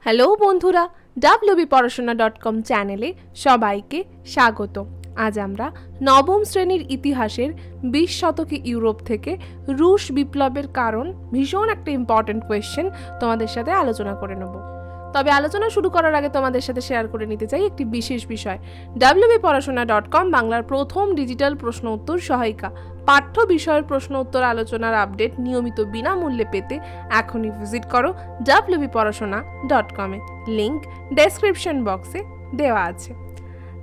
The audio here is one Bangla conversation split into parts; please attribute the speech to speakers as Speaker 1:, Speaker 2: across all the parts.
Speaker 1: হ্যালো বন্ধুরা, wbporashona.com চ্যানেলে সবাইকে স্বাগত। আজ আমরা নবম শ্রেণীর ইতিহাসের 20 শতকে ইউরোপ থেকে রুশ বিপ্লবের কারণ ভীষণ একটা ইম্পর্টেন্ট কোয়েশ্চেন তোমাদের সাথে আলোচনা করে নেব। তবে আলোচনা শুরু করার আগে তোমাদের সাথে শেয়ার করে নিতে চাই একটি বিশেষ বিষয়। wbporashona.com বাংলার প্রথম ডিজিটাল প্রশ্ন উত্তর সহায়িকা। পাঠ্য বিষয়ের প্রশ্ন উত্তর আলোচনার আপডেট নিয়মিত বিনামূল্যে পেতে এখনই ভিজিট করো wbporashona.com এ। লিংক ডেসক্রিপশন বক্সে দেওয়া আছে।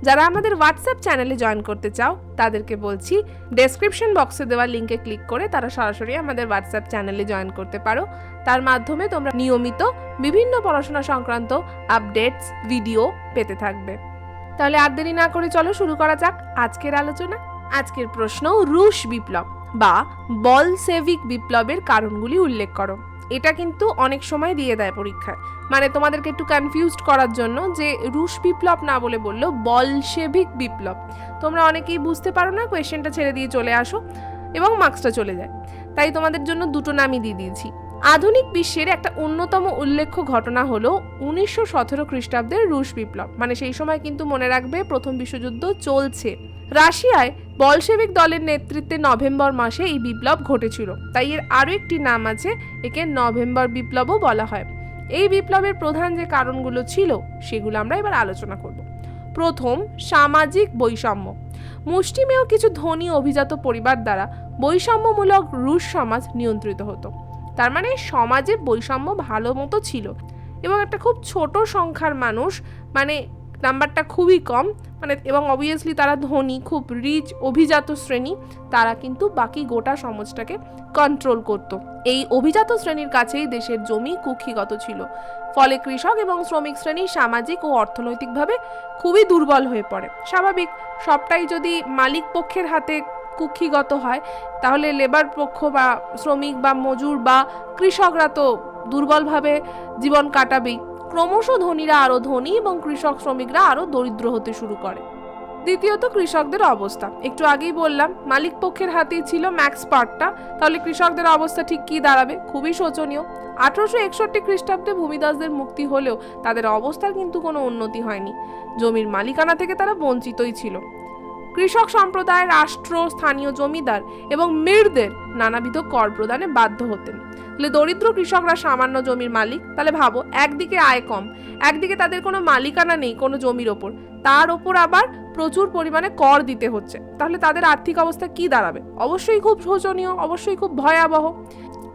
Speaker 1: যারা আমাদের হোয়াটসঅ্যাপ চ্যানেলে জয়েন করতে চাও তাদেরকে বলছি, ডেসক্রিপশন বক্সে দেওয়া লিঙ্কে ক্লিক করে তারা সরাসরি আমাদের হোয়াটসঅ্যাপ চ্যানেলে জয়েন করতে পারো। তার মাধ্যমে তোমরা নিয়মিত বিভিন্ন পড়াশোনা সংক্রান্ত আপডেটস ভিডিও পেতে থাকবে। তাহলে আর দেরি না করে চলো শুরু করা যাক আজকের আলোচনা। আজকের প্রশ্ন, রুশ বিপ্লব বা বলশেভিক বিপ্লবের কারণগুলি উল্লেখ করো। এটা কিন্তু অনেক সময় দিয়ে দেয় পরীক্ষায়, মানে তোমাদেরকে একটু কনফিউজড করার জন্য যে রুশ বিপ্লব না বলে বললো বলশেভিক বিপ্লব। তোমরা অনেকেই বুঝতে পারো না, কোয়েশ্চেনটা ছেড়ে দিয়ে চলে আসো এবং মার্কসটা চলে যায়। তাই তোমাদের জন্য দুটো নামই দিয়ে দিয়েছি। আধুনিক বিশ্বের একটা অন্যতম উল্লেখ্য ঘটনা হলো 1917 খ্রিস্টাব্দের রুশ বিপ্লব। মানে সেই সময় কিন্তু মনে রাখবে প্রথম বিশ্বযুদ্ধ চলছে। রাশিয়ায় বলশেভিক দলের নেতৃত্বে নভেম্বর মাসে এই বিপ্লব ঘটেছিল, তাই এর আরও একটি নাম আছে, একে নভেম্বর বিপ্লবও বলা হয়। এই বিপ্লবের প্রধান যে কারণগুলো ছিল সেগুলো আমরা এবার আলোচনা করব। প্রথম, সামাজিক বৈষম্য। মুষ্টিমেয় কিছু ধনী অভিজাত পরিবার দ্বারা বৈষম্যমূলক রুশ সমাজ নিয়ন্ত্রিত হতো। তার মানে সমাজে বৈষম্য ভালো মতো ছিল এবং একটা খুব ছোট সংখ্যার মানুষ, মানে নাম্বারটা খুবই কম, মানে এবং অবভিয়াসলি তারা ধনী, খুব রিচ অভিজাত শ্রেণী, তারা কিন্তু বাকি গোটা সমাজটাকে কন্ট্রোল করত। এই অভিজাত শ্রেণীর কাছেই দেশের জমি কুক্ষিগত ছিল, ফলে কৃষক এবং শ্রমিক শ্রেণী সামাজিক ও অর্থনৈতিকভাবে খুবই দুর্বল হয়ে পড়ে। স্বাভাবিক, সবটাই যদি মালিক পক্ষের হাতে কুক্ষিগত হয় তাহলে লেবার পক্ষ বা শ্রমিক বা মজুর বা কৃষকরা তো দুর্বলভাবে জীবন কাটাবেই। ক্রমশ ধনীরা আরও ধনী এবং কৃষক শ্রমিকরা আরও দরিদ্র হতে শুরু করে। দ্বিতীয়ত, কৃষকদের অবস্থা। একটু আগেই বললাম মালিক পক্ষের হাতেই ছিল ম্যাক্স পার্টটা, তাহলে কৃষকদের অবস্থা ঠিক কী দাঁড়াবে? খুবই শোচনীয়। 1861 খ্রিস্টাব্দে ভূমিদাসদের মুক্তি হলেও তাদের অবস্থার কিন্তু কোনো উন্নতি হয়নি। জমির মালিকানা থেকে তারা বঞ্চিতই ছিল। কৃষক সম্প্রদায় রাষ্ট্র, স্থানীয় জমিদার এবং মিরদের নানাবিধ কর প্রদানে বাধ্য হতেন। তাহলে দরিদ্র কৃষকরা সামান্য জমির মালিক, তাহলে ভাবো, একদিকে আয় কম, একদিকে তাদের কোনো মালিকানা নেই কোনো জমির ওপর, তার ওপর আবার প্রচুর পরিমাণে কর দিতে হচ্ছে, তাহলে তাদের আর্থিক অবস্থা কি দাঁড়াবে? অবশ্যই খুব শোচনীয়, অবশ্যই খুব ভয়াবহ।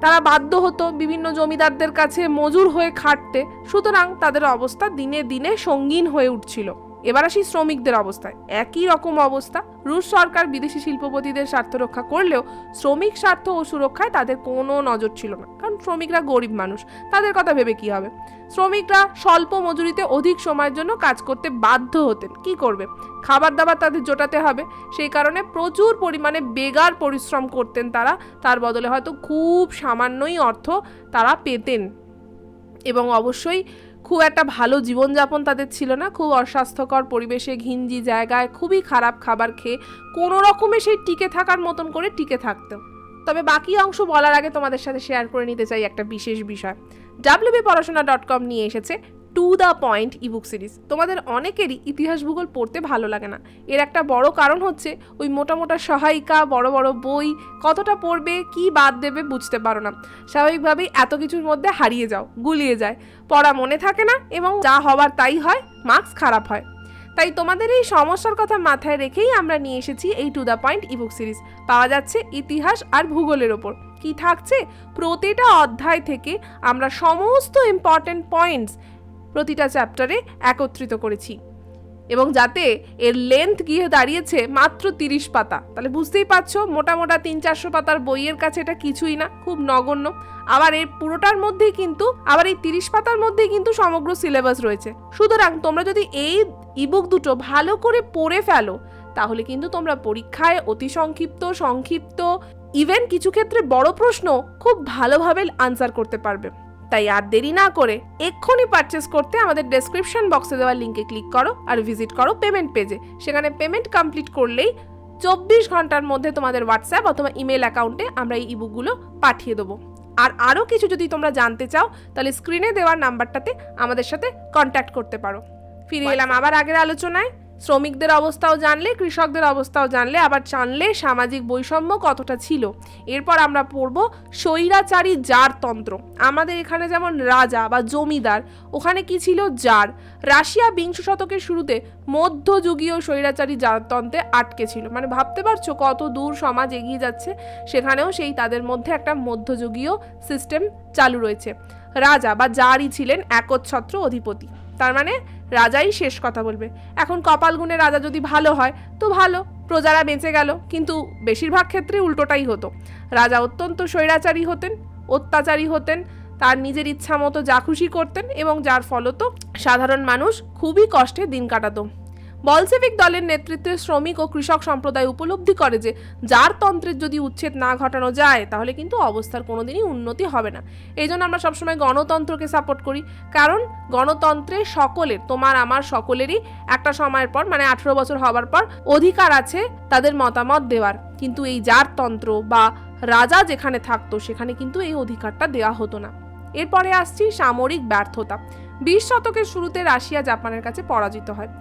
Speaker 1: তারা বাধ্য হতো বিভিন্ন জমিদারদের কাছে মজুর হয়ে খাটতে, সুতরাং তাদের অবস্থা দিনে দিনে সঙ্গীন হয়ে উঠছিল। এবার আসি শ্রমিকদের অবস্থায়। একই রকম অবস্থা। রুশ সরকার বিদেশি শিল্পপতিদের স্বার্থ রক্ষা করলেও শ্রমিক স্বার্থ ও সুরক্ষায় তাদের কোনো নজর ছিল না, কারণ শ্রমিকরা গরিব মানুষ, তাদের কথা ভেবে কি হবে? শ্রমিকরা স্বল্প মজুরিতে অধিক সময়ের জন্য কাজ করতে বাধ্য হতেন। কি করবে? খাবার দাবার তাদের জোটাতে হবে, সেই কারণে প্রচুর পরিমাণে বেগার পরিশ্রম করতেন তারা, তার বদলে হয়তো খুব সামান্যই অর্থ তারা পেতেন। এবং অবশ্যই খুব একটা ভালো জীবনযাপন তাদের ছিল না, খুব অস্বাস্থ্যকর পরিবেশে, ঘিঞ্জি জায়গায়, খুবই খারাপ খাবার খেয়ে কোনো রকমে সেই টিকে থাকার মতন করে টিকে থাকতো। তবে বাকি অংশ বলার আগে তোমাদের সাথে শেয়ার করে নিতে চাই একটা বিশেষ বিষয়। wbporashona.com নিয়ে এসেছে to the point ebook series. তোমাদের অনেকেরই ইতিহাস ভূগোল পড়তে ভালো লাগে না, এর একটা বড় কারণ হচ্ছে ওই মোটা মোটা সহায়িকা, বড় বড় বই, কতটা পড়বে, কি বাদ দেবে বুঝতে পারো না। স্বাভাবিকভাবেই এত কিছুর মধ্যে হারিয়ে যাও, গুলিয়ে যায়, পড়া মনে থাকে না এবং যা হবার তাই হয়, মার্কস খারাপ হয়। তাই তোমাদের এই সমস্যার কথা মাথায় রেখেই আমরা নিয়ে এসেছি এই to the point ebook series. পাওয়া যাচ্ছে ইতিহাস আর ভূগোলের ওপর। কি থাকছে? প্রতিটা অধ্যায় থেকে আমরা সমস্ত ইম্পর্টেন্ট পয়েন্টস প্রতিটা চ্যাপ্টারে একত্রিত করেছি, এবং যাতে এর লেন্থ গিয়ে দাঁড়িয়েছে মাত্র 30 পাতা। তাহলে বুঝতেই পারছো, মোটা মোটা 300-400 পাতার বইয়ের কাছে এটা কিছুই না, খুব নগণ্য। আবার এর পুরোটার মধ্যেই কিন্তু, আবার এই 30 পাতার মধ্যেই কিন্তু সমগ্র সিলেবাস রয়েছে। সুতরাং তোমরা যদি এই ইবুক দুটো ভালো করে পড়ে ফেলো তাহলে কিন্তু তোমরা পরীক্ষায় অতি সংক্ষিপ্ত ইভেন কিছু ক্ষেত্রে বড় প্রশ্ন খুব ভালোভাবে আনসার করতে পারবে। তাই আর দেরি না করে এক্ষুনি পারচেস করতে আমাদের ডেসক্রিপশন বক্সে দেওয়া লিঙ্কে ক্লিক করো আর ভিজিট করো পেমেন্ট পেজে। সেখানে পেমেন্ট কমপ্লিট করলেই 24 ঘন্টার মধ্যে তোমাদের হোয়াটসঅ্যাপ অথবা ইমেল অ্যাকাউন্টে আমরা এই ইবুকগুলো পাঠিয়ে দেবো। আর আরও কিছু যদি তোমরা জানতে চাও তাহলে স্ক্রিনে দেওয়ার নাম্বারটাতে আমাদের সাথে কন্ট্যাক্ট করতে পারো। ফিরে এলাম আবার আগের আলোচনায়। শ্রমিকদের অবস্থাও জানলে, কৃষকদের অবস্থাও জানলে, আবার জানলে সামাজিক বৈষম্য কতটা ছিল। এরপর আমরা পড়ব স্বৈরাচারী জারতন্ত্র। আমাদের এখানে যেমন রাজা বা জমিদার, ওখানে কি ছিল? জার। রাশিয়া বিংশ শতকের শুরুতে মধ্যযুগীয় স্বৈরাচারী জারতন্ত্রে আটকে ছিল। মানে ভাবতে পারছো কত দূর সমাজ এগিয়ে যাচ্ছে, সেখানেও সেই তাদের মধ্যে একটা মধ্যযুগীয় সিস্টেম চালু রয়েছে। রাজা বা জারই ছিলেন একচ্ছত্র অধিপতি, তার মানে রাজাই শেষ কথা বলবে। এখন কপাল গুণে রাজা যদি ভালো হয় তো ভালো, প্রজারা বেঁচে গেল, কিন্তু বেশিরভাগ ক্ষেত্রে উল্টোটাই হতো। রাজা অত্যন্ত স্বৈরাচারী হতেন, অত্যাচারী হতেন, তার নিজের ইচ্ছা মতো যা খুশি করতেন, এবং যার ফলত সাধারণ মানুষ খুবই কষ্টে দিন কাটাতো। বলসেভিক দলের নেতৃত্বে শ্রমিক ও কৃষক সম্প্রদায় উপলব্ধি করে যে জারতন্ত্রের যদি উচ্ছেদ না ঘটানো যায় তাহলে কিন্তু অবস্থার কোনোদিনই উন্নতি হবে না। এই জন্য আমরা সবসময় গণতন্ত্রকে সাপোর্ট করি, কারণ গণতন্ত্রে সকলের, তোমার আমার সকলেরই একটা সময়ের পর, মানে 18 বছর হবার পর অধিকার আছে তাদের মতামত দেওয়ার। কিন্তু এই জারতন্ত্র বা রাজা যেখানে থাকতো সেখানে কিন্তু এই অধিকারটা দেওয়া হতো না। এরপরে আসছি সামরিক ব্যর্থতা। 20 শতকের শুরুতে রাশিয়া জাপানের কাছে পরাজিত হয়।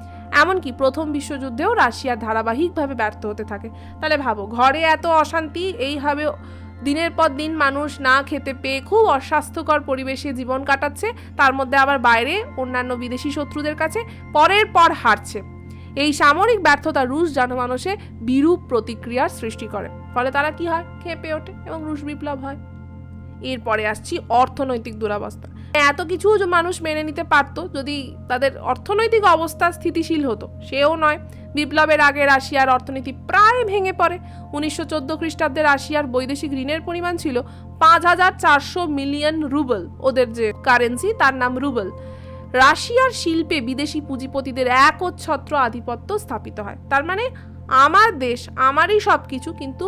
Speaker 1: এমনকি প্রথম বিশ্বযুদ্ধেও রাশিয়া ধারাবাহিকভাবে ব্যর্থ হতে থাকে। তাহলে ভাবো, ঘরে এত অশান্তি, এইভাবে দিনের পর দিন মানুষ না খেতে পেয়ে খুব অস্বাস্থ্যকর পরিবেশে জীবন কাটাচ্ছে, তার মধ্যে আবার বাইরে অন্যান্য বিদেশি শত্রুদের কাছে পরের পর হারছে। এই সামরিক ব্যর্থতা রুশ জনমানসে বিরূপ প্রতিক্রিয়ার সৃষ্টি করে, ফলে তারা কি হয়? ক্ষেপে ওঠে এবং রুশ বিপ্লব হয়। এরপরে আসছি অর্থনৈতিক দুরবস্থা। এত কিছু যে মানুষ মেনে নিতে পারতো যদি তাদের অর্থনৈতিক অবস্থা স্থিতিশীল হতো, সেও নয়। বিপ্লবের আগে রাশিয়ার অর্থনীতি প্রায় ভেঙে পড়ে। 1914 খ্রিস্টাব্দে রাশিয়ার বৈদেশিক ঋণের পরিমাণ ছিল 5400 মিলিয়ন রুবেল। ওদের যে কারেন্সি তার নাম রুবেল। রাশিয়ার শিল্পে বিদেশি পুঁজিপতিদের একচ্ছত্র আধিপত্য স্থাপিত হয়। তার মানে আমার দেশ, আমারই সব কিছু, কিন্তু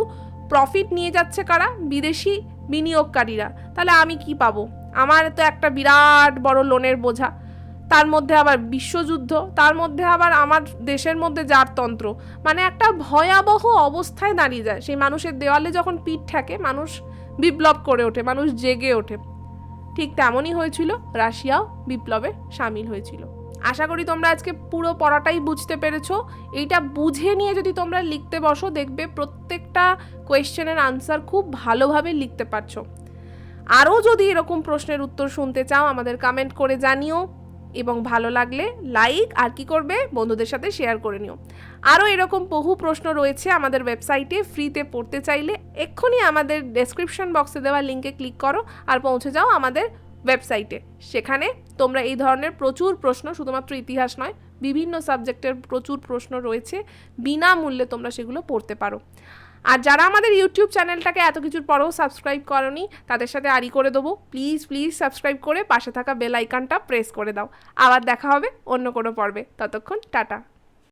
Speaker 1: প্রফিট নিয়ে যাচ্ছে কারা? বিদেশি বিনিয়োগকারীরা। তাহলে আমি কি পাবো? আমার তো একটা বিরাট বড় লোনের বোঝা, তার মধ্যে আবার বিশ্বযুদ্ধ, তার মধ্যে আবার আমার দেশের মধ্যে জারতন্ত্র, মানে একটা ভয়াবহ অবস্থায় দাঁড়িয়ে যায়। সেই মানুষের দেওয়ালে যখন পিঠ ঠেকে, মানুষ বিপ্লব করে ওঠে, মানুষ জেগে ওঠে। ঠিক তেমনই হয়েছিল, রাশিয়াও বিপ্লবে সামিল হয়েছিল। আশা করি তোমরা আজকে পুরো পড়াটাই বুঝতে পেরেছো। এইটা বুঝে নিয়ে যদি তোমরা লিখতে বসো, দেখবে প্রত্যেকটা কোয়েশ্চেনের আনসার খুব ভালোভাবে লিখতে পারছো। আরও যদি এরকম প্রশ্নের উত্তর শুনতে চাও আমাদের কমেন্ট করে জানিও, এবং ভালো লাগলে লাইক আর কি করবে, বন্ধুদের সাথে শেয়ার করে নিও। আরও এরকম বহু প্রশ্ন রয়েছে আমাদের ওয়েবসাইটে, ফ্রিতে পড়তে চাইলে এক্ষুনি আমাদের ডেসক্রিপশন বক্সে দেওয়া লিঙ্কে ক্লিক করো আর পৌঁছে যাও আমাদের ওয়েবসাইটে। সেখানে তোমরা এই ধরনের প্রচুর প্রশ্ন, শুধুমাত্র ইতিহাস নয়, বিভিন্ন সাবজেক্টের প্রচুর প্রশ্ন রয়েছে, বিনামূল্যে তোমরা সেগুলো পড়তে পারো। আর যারা আমাদের ইউটিউব চ্যানেলটাকে এত কিছুর পরেও সাবস্ক্রাইব করনি, তাদের সাথে আরই করে দেবো, প্লিজ সাবস্ক্রাইব করে পাশে থাকা বেল আইকনটা প্রেস করে দাও। আবার দেখা হবে অন্য কোনো পর্বে, ততক্ষণ টাটা।